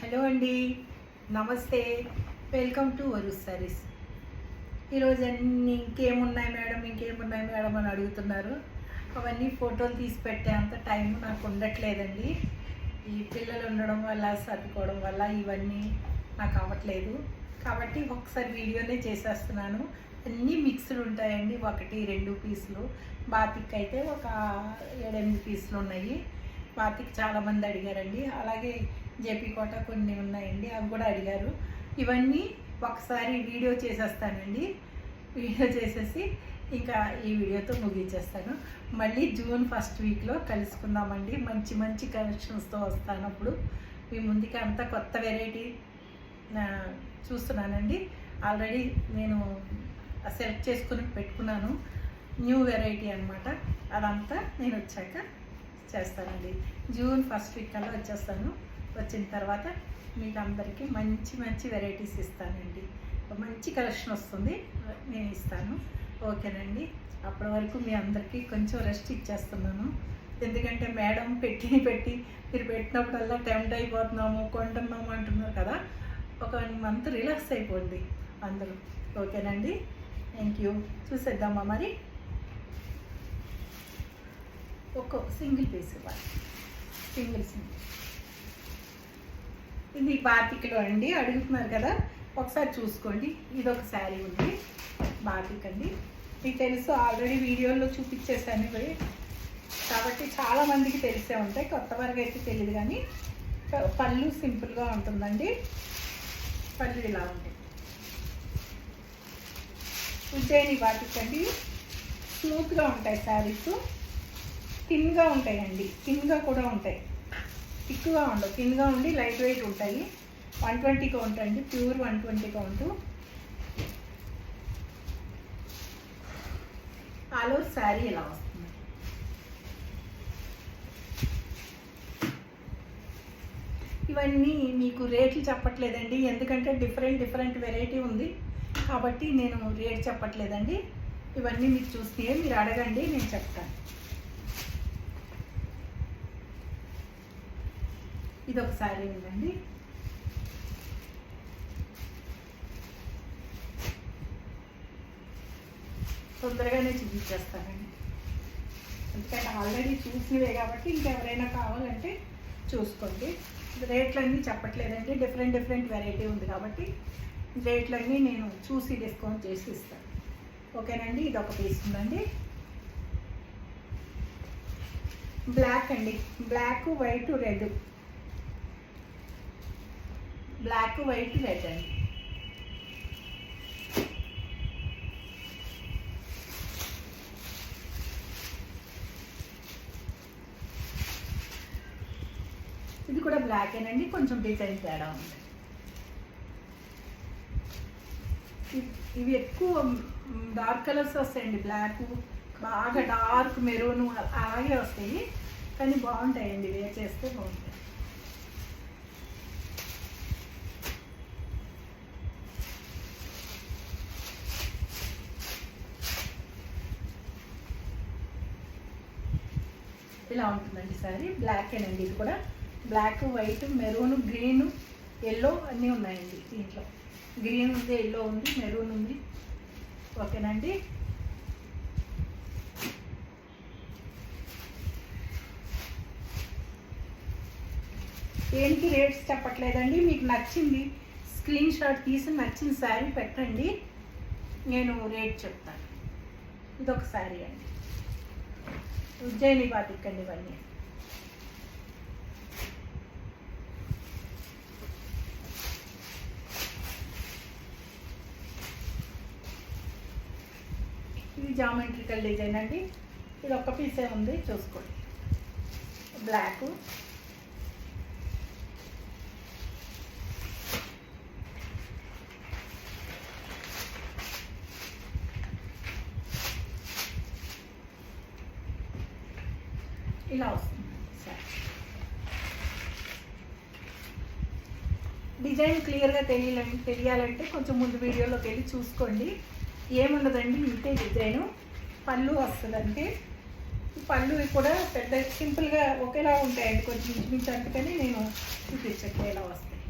Hello అండి, నమస్తే. Welcome to Varus sarees. ఈరోజు అన్నీ ఇంకేమున్నాయి మేడం అని అడుగుతున్నారు. అవన్నీ ఫోటోలు తీసి పెట్టే అంత టైం నాకు ఉండట్లేదండి. ఈ పిల్లలు ఉండడం వల్ల, సర్దుకోవడం వల్ల ఇవన్నీ నాకు అవ్వట్లేదు. కాబట్టి ఒకసారి వీడియోనే చేసేస్తున్నాను. అన్నీ మిక్స్డ్ ఉంటాయండి. 1-2 పీసులు. బాతిక్ అయితే ఒక 7-8 పీసులు ఉన్నాయి. బాతిక్ చాలామంది అడిగారండి. అలాగే జేపీ కోట కొన్ని ఉన్నాయండి, అవి కూడా అడిగారు. ఇవన్నీ ఒకసారి వీడియో చేసేస్తానండి. వీడియో చేసేసి ఇంకా ఈ వీడియోతో ముగించేస్తాను. మళ్ళీ జూన్ ఫస్ట్ వీక్లో కలుసుకుందామండి. మంచి మంచి కలెక్షన్స్తో వస్తాను. అప్పుడు మీ ముందుకి అంతా కొత్త వెరైటీ చూస్తున్నానండి. ఆల్రెడీ నేను సెలెక్ట్ చేసుకుని పెట్టుకున్నాను. న్యూ వెరైటీ అనమాట. అదంతా నేను వచ్చాక చేస్తానండి. జూన్ ఫస్ట్ వీక్ కల్లా వచ్చేస్తాను. వచ్చిన తర్వాత మీకు అందరికీ మంచి మంచి వెరైటీస్ ఇస్తానండి. మంచి కలెక్షన్ వస్తుంది, నేను ఇస్తాను. ఓకేనండి. అప్పటి వరకు మీ అందరికీ కొంచెం రెస్ట్ ఇచ్చేస్తున్నాను. ఎందుకంటే మేడం పెట్టి మీరు పెట్టినప్పుడల్లా టెంప్ట్ అయిపోతున్నాము, కొంటున్నాము అంటున్నారు కదా. ఒక 1 మంత్ రిలాక్స్ అయిపోండి అందరూ. ఓకేనండి. Thank you. చూసేద్దామా మరి. ఒక సింగిల్ పీస్ ఇవ్వాలి. సింగిల్ ఇది బాతిక్లో అండి. అడుగుతున్నారు కదా, ఒకసారి చూసుకోండి. ఇది ఒక శారీ ఉంది, బాతిక్ అండి. మీకు తెలుసు, ఆల్రెడీ వీడియోలో చూపించేసాను ఇవి. కాబట్టి చాలామందికి తెలిసే ఉంటాయి. కొత్త వరకు అయితే తెలియదు, కానీ పళ్ళు సింపుల్గా ఉంటుందండి. పళ్ళు ఇలా ఉంటాయి. ఉజ్జయిని బాతిక్ అండి. స్మూత్గా ఉంటాయి శారీస్. థిన్గా ఉంటాయండి. థిన్గా కూడా ఉంటాయి, థిక్గా ఉండవు. థిన్గా ఉండి లైట్ వెయిట్ ఉంటాయి. 120 కౌంట్ అండి, pure 120 count. All over sari ఇలా వస్తుంది. ఇవన్నీ మీకు రేట్లు చెప్పట్లేదండి, ఎందుకంటే డిఫరెంట్ వెరైటీ ఉంది కాబట్టి నేను రేట్ చెప్పట్లేదండి. ఇవన్నీ మీకు చూస్తే మీరు అడగండి, నేను చెప్తాను. ఇది ఒక శారీ ఉందండి. తొందరగానే చూపించేస్తానండి, ఎందుకంటే ఆల్రెడీ చూసినవే కాబట్టి ఇంకెవరైనా కావాలంటే చూసుకోండి. రేట్లన్నీ చెప్పట్లేదండి, డిఫరెంట్ వెరైటీ ఉంది కాబట్టి రేట్లన్నీ నేను చూసి డిస్కౌంట్ చేసి ఇస్తాను. ఓకేనండి. ఇది ఒక పీస్ ఉందండి. బ్లాక్ అండి. Black white red. Black white red అండి. ఇది కూడా బ్లాకేనండి, కొంచెం డిజైన్ తేడా ఉంది. ఇవి ఎక్కువ డార్క్ కలర్స్ వస్తాయండి. బ్లాక్, బాగా డార్క్ మెరూన్ అలాగే వస్తాయి, కానీ బాగుంటాయండి. వేర్ చేస్తే బాగుంటాయి. ఇలా ఉంటుందండి సారీ. బ్లాకేనండి. ఇది కూడా black, white, maroon, green, yellow అన్నీ ఉన్నాయండి దీంట్లో. గ్రీన్ ఉంది, ఎల్లో ఉంది, మెరూన్ ఉంది. ఓకేనండి. దేనికి రేట్స్ చెప్పట్లేదండి. మీకు నచ్చింది స్క్రీన్ షాట్ తీసి నచ్చిన శారీ పెట్టండి, నేను రేట్ చెప్తాను. ఇదొక శారీ అండి. ఉజ్జయిని బాతిక్ అండి. ఇవన్నీ ఇది జామెట్రికల్ డిజైన్ అండి. ఇది ఒక్క పీసే ఉంది, చూసుకోండి. బ్లాక్, ఇలా వస్తుంది. డిజైన్ క్లియర్గా తెలియాలంటే కొంచెం ముందు వీడియోలోకి వెళ్ళి చూసుకోండి. ఏముండదండి, ఇంతే డిజైను. పళ్ళు వస్తుందంటే పళ్ళు కూడా పెద్ద సింపుల్గా ఒకేలా ఉంటాయండి, కొంచెం ఇంచుమించు. అందుకని నేను చూపించట్లే, ఇలా వస్తాయి.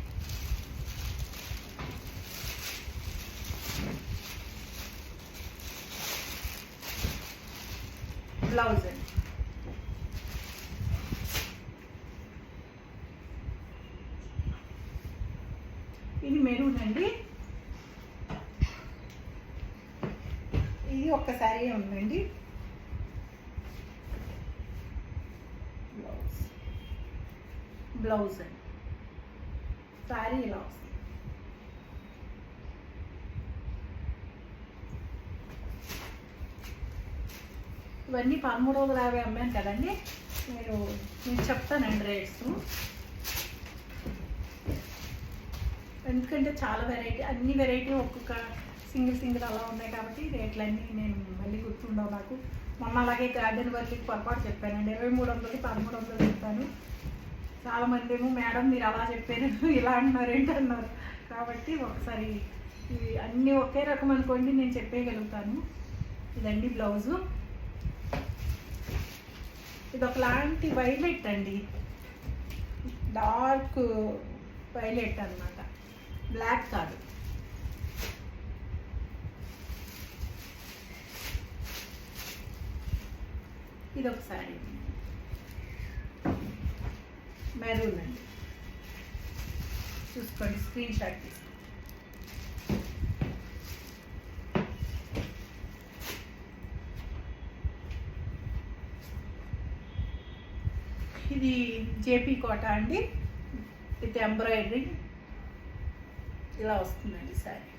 బ్లౌజ్ అండి. ఇది మెరూన్ అండి. ఇది ఒక్కసారి ఉందండి. బ్లౌజ్ అండి. సారీ ఇలా వస్తుంది. ఇవన్నీ 1350 అమ్మాను కదండి. నేను చెప్తానండి రేట్స్, ఎందుకంటే చాలా వెరైటీ, అన్ని వెరైటీ ఒక్కొక్క సింగిల్ అలా ఉన్నాయి కాబట్టి రేట్లన్నీ నేను మళ్ళీ గుర్తుండవు నాకు. మొన్న అలాగే గార్డెన్ వర్క్కి పొరపాటు చెప్పానండి, 2300కి 1300 చెప్పాను. చాలామంది ఏమో మేడం మీరు అలా చెప్పారు ఇలా అంటున్నారు ఏంటన్నారు. కాబట్టి ఒకసారి ఇవి అన్నీ ఒకే రకం అనుకోండి, నేను చెప్పేయగలుగుతాను. ఇదండి బ్లౌజు. ఇది ఒకలాంటి వైలెట్ అండి, డార్క్ వైలెట్ అన్నమాట, బ్లాక్ కాదు. ఇది ఒకసారి మెరూన్ అండి, చూసుకోండి, స్క్రీన్ షాట్ తీసుకోండి. ఇది జేపీ కోట అండి, విత్ ఎంబ్రాయిడరీ ఇలా వస్తుందండి సారీ.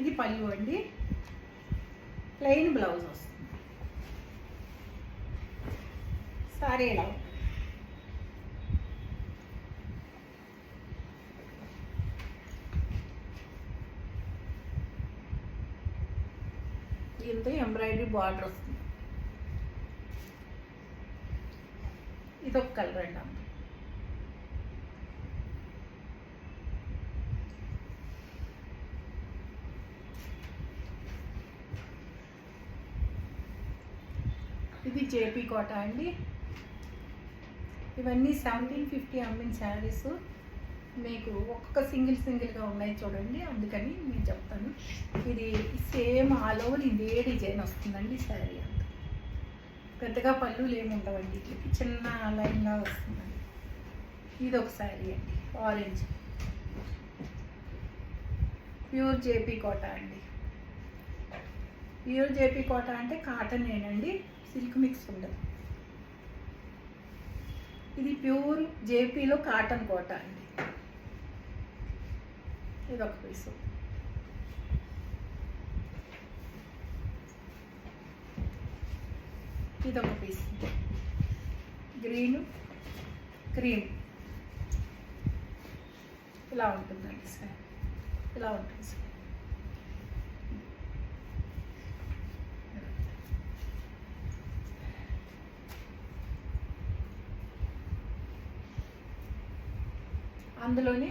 ఇది పళ్ళు అండి, ప్లెయిన్ బ్లౌజ్ వస్తుంది. సారీ ఇలా ఉంటుంది. దీంతో ఎంబ్రాయిడరీ బార్డర్ వస్తుంది. ఇదొక కలర్ అండి. ఇది జేపీ కోట అండి. ఇవన్నీ 1750 అమ్మిన శారీస్. మీకు ఒక్కొక్క సింగిల్గా ఉన్నాయి చూడండి, అందుకని నేను చెప్తాను. ఇది సేమ్ ఆల్ ఓవర్ ఇదే డిజైన్ వస్తుందండి శారీ అంతా. పెద్దగా పళ్ళులు ఏమి ఉండవండి, ఇట్లకి చిన్న లైన్గా వస్తుందండి. ఇది ఒక శారీ అండి, ఆరెంజ్, ప్యూర్ జేపీ కోట అండి. ప్యూర్ జేపీ కోట అంటే కాటన్ ఏనండి, సిల్క్ మిక్స్ ఉండదు. ఇది ప్యూర్ జేపీలో కాటన్ కోట అండి. ఇది ఒక పీసు. ఇది ఒక పీస్, గ్రీన్ క్రీమ్ ఇలా ఉంటుందండి సార్, ఇలా ఉంటుంది సార్. అందులోనే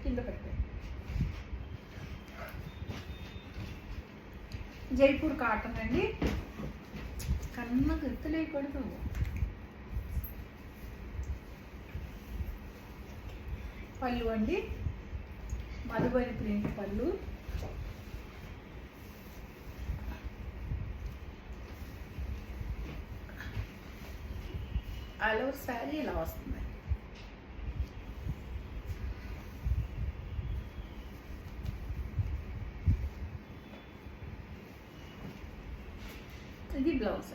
కింద పెట్టండి. జైపూర్ కాటన్ అండి, కన్నా గుర్తులేకూడదు. పళ్ళు అండి, మధుబని ప్రింట్ పళ్ళు. ఆల్ ఓవర్ శారీ ఇలా వస్తుంది. ఇది బ్లౌజ్.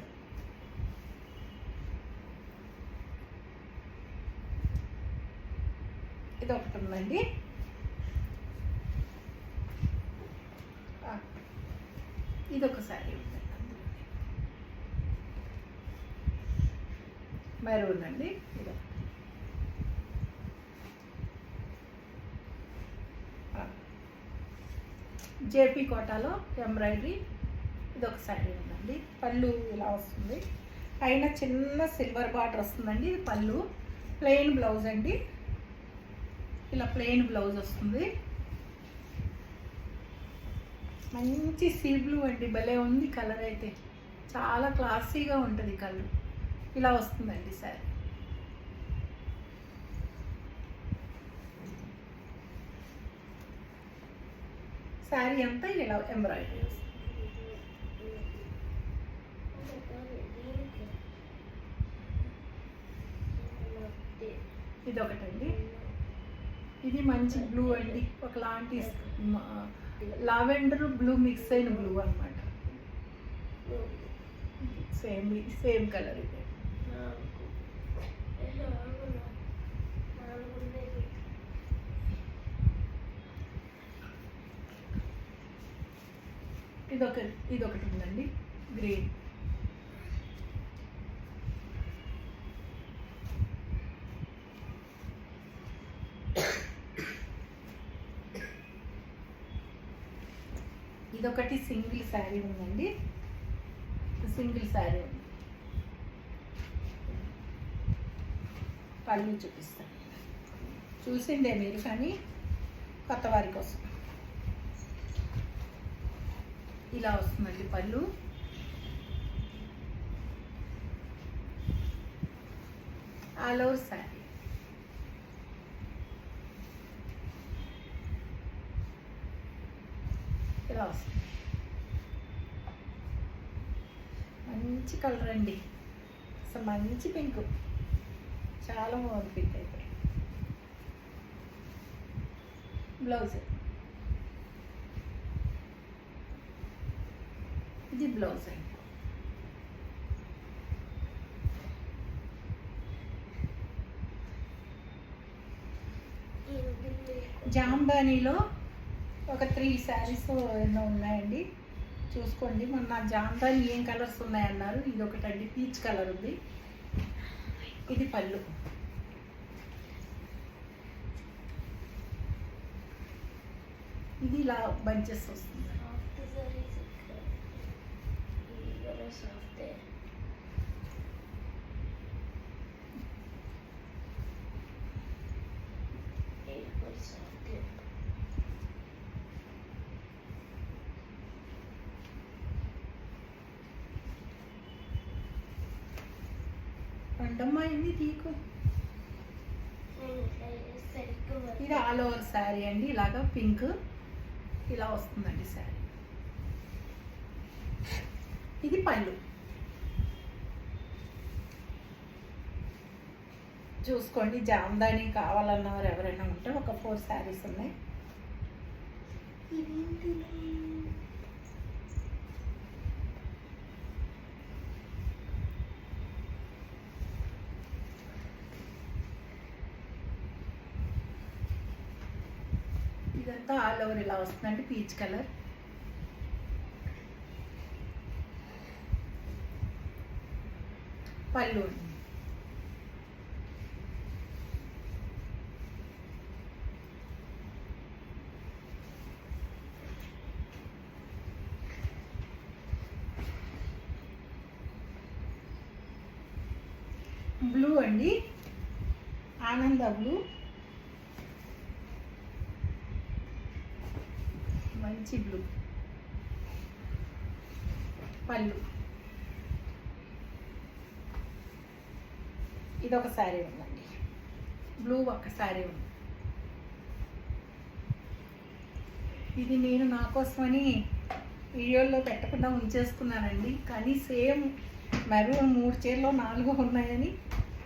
ఇది ఒకటి ఉందండి. ఇది ఒక శారీ ఉందండి, మెరూన్ అండి. ఇది జేపీ కోటాలో ఎంబ్రాయిడరీ. ఇది ఒక శారీ ఉందండి, పళ్ళు ఇలా వస్తుంది, పైన చిన్న సిల్వర్ బార్డర్ వస్తుందండి. ఇది పళ్ళు, ప్లెయిన్ బ్లౌజ్ అండి, ఇలా ప్లెయిన్ బ్లౌజ్ వస్తుంది. మంచి సీ బ్లూ అండి, భలే ఉంది కలర్ అయితే. చాలా క్లాసీగా ఉంటుంది కలర్. ఇలా వస్తుందండి శారీ. శారీ అంతా ఇలా ఎంబ్రాయిడరీ వస్తుంది. ఇది ఒకటండి, ఇది మంచి బ్లూ అండి, ఒకలాంటి లావెండర్ బ్లూ మిక్స్ అయిన బ్లూ అనమాట. సేమ్ కలర్ ఇది. ఇదొకటి ఉందండి, గ్రీన్. ఇదొకటి సింగిల్ శారీ ఉందండి, సింగిల్ శారీ ఉంది. పళ్ళు చూపిస్తాను, చూసిందే మీరు కానీ కొత్త వారి కోసం. ఇలా వస్తుందండి పళ్ళు. All over sari. ఇలా వస్తుంది, మంచి కలర్ అండి, అసలు మంచి పింక్, చాలా బాగుంది పింక్ అయితే. బ్లౌజ్, ఇది బ్లౌజ్ అండి. జామ్దానీలో ఒక 3 శారీస్ ఎన్నో ఉన్నాయండి, చూసుకోండి. మొన్న జామ్దాని ఏం కలర్స్ ఉన్నాయన్నారు, ఇది ఒకటండి, పీచ్ కలర్ ఉంది. ఇది పళ్ళు. ఇది ఇలా బంచెస్ వస్తుంది. పండమ్మా ఇది తీకు. ఇది ఆల్ ఓవర్ శారీ అండి, ఇలాగా పింక్ ఇలా వస్తుందండి శారీ. ఇది పళ్ళు. చూసుకోండి, జామ్దాని కావాలన్నవారు ఎవరైనా ఉంటే ఒక 4 శారీస్ ఉన్నాయి. ఇదంతా ఆల్ ఓవర్ ఇలా వస్తుందండి, పీచ్ కలర్. పళ్ళు, బ్లూ అండి, ఆనంద బ్లూ, మంచి బ్లూ. పళ్ళు, ఇది ఒక శారీ ఉందండి, బ్లూ ఒక శారీ ఉంది. ఇది నేను నా కోసమని వీడియోలో పెట్టకుండా ఉంచేసుకున్నానండి, కానీ సేమ్ మెరూన్ 3 చీరలో 4 ఉన్నాయని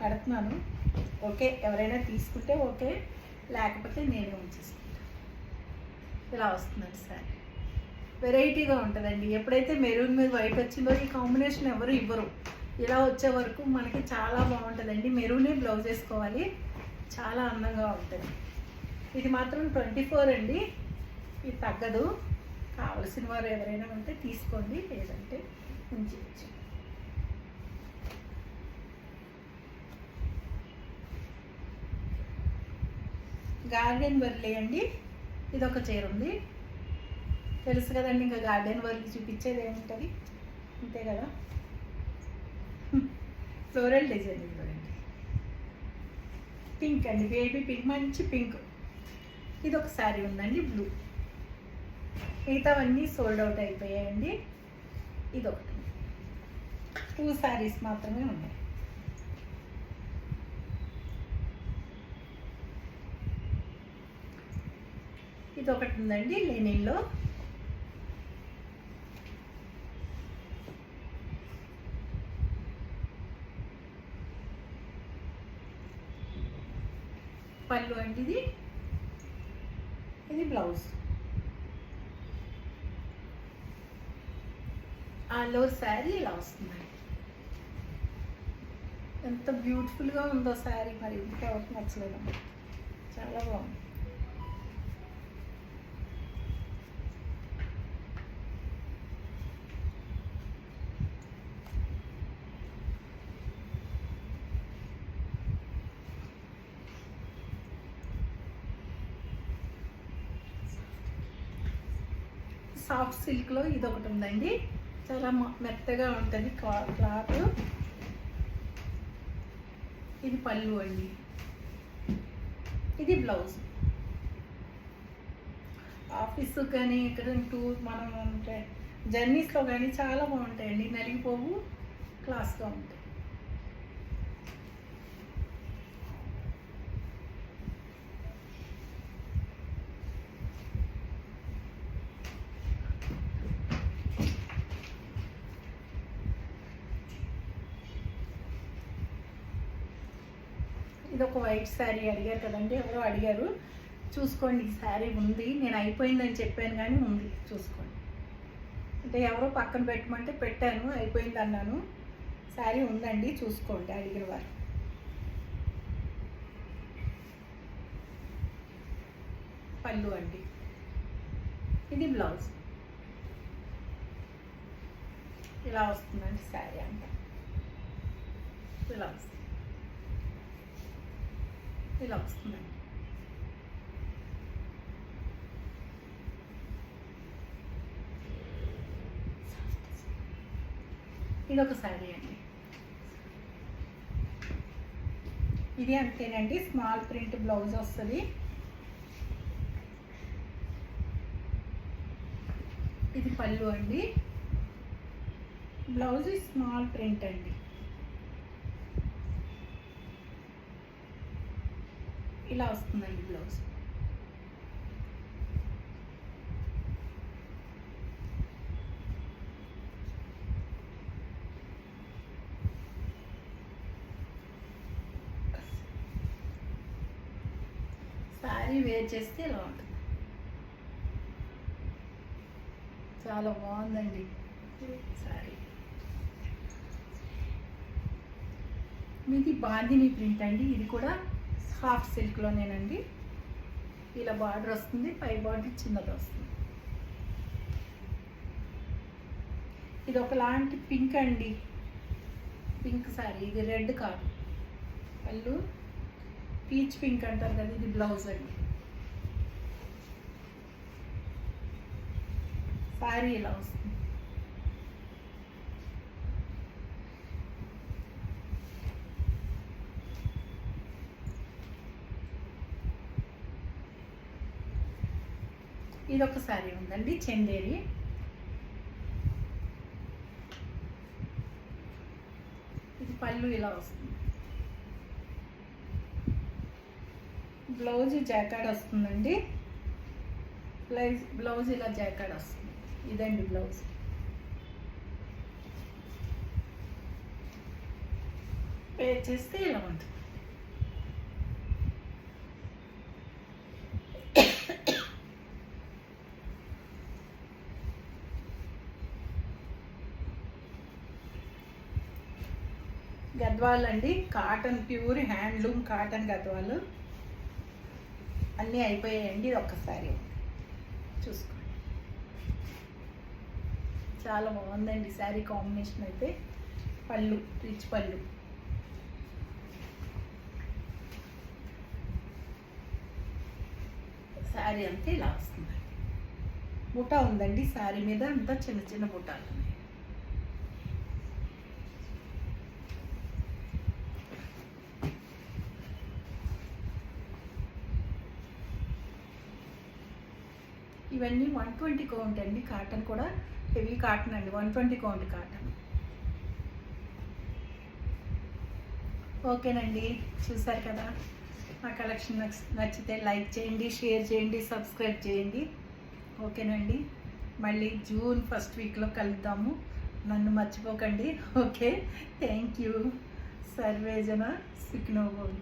పెడుతున్నాను. ఓకే, ఎవరైనా తీసుకుంటే ఓకే, లేకపోతే నేనే ఉంచేసుకుంటాను. ఇలా వస్తుందండి సారీ, వెరైటీగా ఉంటుందండి. ఎప్పుడైతే మెరూన్ మీద వైట్ వచ్చిందో ఈ కాంబినేషన్ ఎవరు ఇవ్వరు. ఇలా వచ్చే వరకు మనకి చాలా బాగుంటుందండి. మెరూనే బ్లౌజ్ వేసుకోవాలి, చాలా అందంగా ఉంటుంది. ఇది మాత్రం 24 అండి, ఇది తగ్గదు. కావలసిన వారు ఎవరైనా ఉంటే తీసుకోండి, లేదంటే ఉంచవచ్చు. గార్డెన్ వర్లీ అండి, ఇదొక చీర ఉంది, తెలుసు కదండి. ఇంకా గార్డెన్ వర్లీ చూపించేది ఏముంటుంది, అంతే కదా. ఫ్లోరల్ డిజైన్ ఇవ్వండి, పింక్ అండి, బేబీ పింక్, మంచి పింక్. ఇది ఒక శారీ ఉందండి, బ్లూ. మిగతావన్నీ సోల్డ్ అవుట్ అయిపోయాయండి. ఇదొకటి 2 శారీస్ మాత్రమే ఉన్నాయి. ఇదొకటి ఉందండి లెనిన్లో. పళ్ళు అండి ఇది బ్లౌజ్. ఆల్ ఓవర్ శారీ ఇలా వస్తుంది. ఎంత బ్యూటిఫుల్గా ఉందో శారీ, మరి ఇంటికి ఎవరికి నచ్చలేదమ్మా, చాలా బాగుంది. సాఫ్ట్ సిల్క్లో ఇదొకటి ఉందండి, చాలా మెత్తగా ఉంటుంది క్లాత్. ఇది పళ్ళు అండి, ఇది బ్లౌజ్. ఆఫీసు కానీ ఇక్కడ మనం అంటే జర్నీస్లో కానీ చాలా బాగుంటాయండి, నలిగిపోవు, క్లాస్గా ఉంటాయి. ఇది ఒక వైట్ శారీ అడిగారు కదండి, ఎవరో అడిగారు, చూసుకోండి. ఈ శారీ ఉంది, నేను అయిపోయిందని చెప్పాను కానీ ఉంది, చూసుకోండి. అంటే ఎవరో పక్కన పెట్టమంటే పెట్టాను, అయిపోయింది అన్నాను. శారీ ఉందండి, చూసుకోండి అడిగిన వారు. పళ్ళు అండి, ఇది బ్లౌజ్. ఇలా వస్తుందండి శారీ అంతా, ఇలా వస్తుంది, ఇలా వస్తుందండి. ఇదొక శారీ అండి, ఇది అంతేనండి, స్మాల్ ప్రింట్ బ్లౌజ్ వస్తుంది. ఇది పళ్ళు అండి, బ్లౌజ్ స్మాల్ ప్రింట్ అండి. ఇలా వస్తుందండి బ్లౌజ్. శారీ వేర్ చేస్తే ఇలా ఉంటుంది, చాలా బాగుందండి శారీ. మీది బాందిని ప్రింట్ అండి, ఇది కూడా సాఫ్ట్ సిల్క్లోనేనండి. ఇలా బార్డర్ వస్తుంది, పై బార్డర్ చిన్నది వస్తుంది. ఇది ఒకలాంటి పింక్ అండి, పింక్ శారీ. ఇది రెడ్ కాదు, పళ్ళు పీచ్ పింక్ అంటారు కదా, ఇది బ్లౌజ్ అండి. శారీ ఇలా వస్తుంది. ఇదొక శారీ ఉందండి, చందేరి. ఇది పళ్ళు ఇలా వస్తుంది, బ్లౌజ్ జాకాడ్ వస్తుందండి. బ్లౌజ్ ఇలా జాకాడ్ వస్తుంది, ఇదండి బ్లౌజ్. పే చేస్తే ఇలా ఉంటుంది. గద్వాలు అండి, cotton, pure handloom cotton Gadwal అన్నీ అయిపోయాయండి. ఇది ఒక్కసారి చూసుకోండి, చాలా బాగుందండి శారీ కాంబినేషన్ అయితే. పళ్ళు రిచ్ పళ్ళు, శారీ అంతా ఇలా వస్తుంది. బుటా ఉందండి శారీ మీద, అంతా చిన్న చిన్న బుటాలు ఉన్నాయి. ఇవన్నీ 120 కౌంట్ అండి. కాటన్ కూడా హెవీ కాటన్ అండి, 120 కౌంట్ కాటన్. ఓకేనండి, చూసారు కదా. నా కలెక్షన్ నచ్చితే లైక్ చేయండి, షేర్ చేయండి, సబ్స్క్రైబ్ చేయండి. ఓకేనండి, మళ్ళీ జూన్ ఫస్ట్ వీక్లో కలుద్దాము. నన్ను మర్చిపోకండి. Okay, thank you. సర్వేజన సుఖినో భవంతు.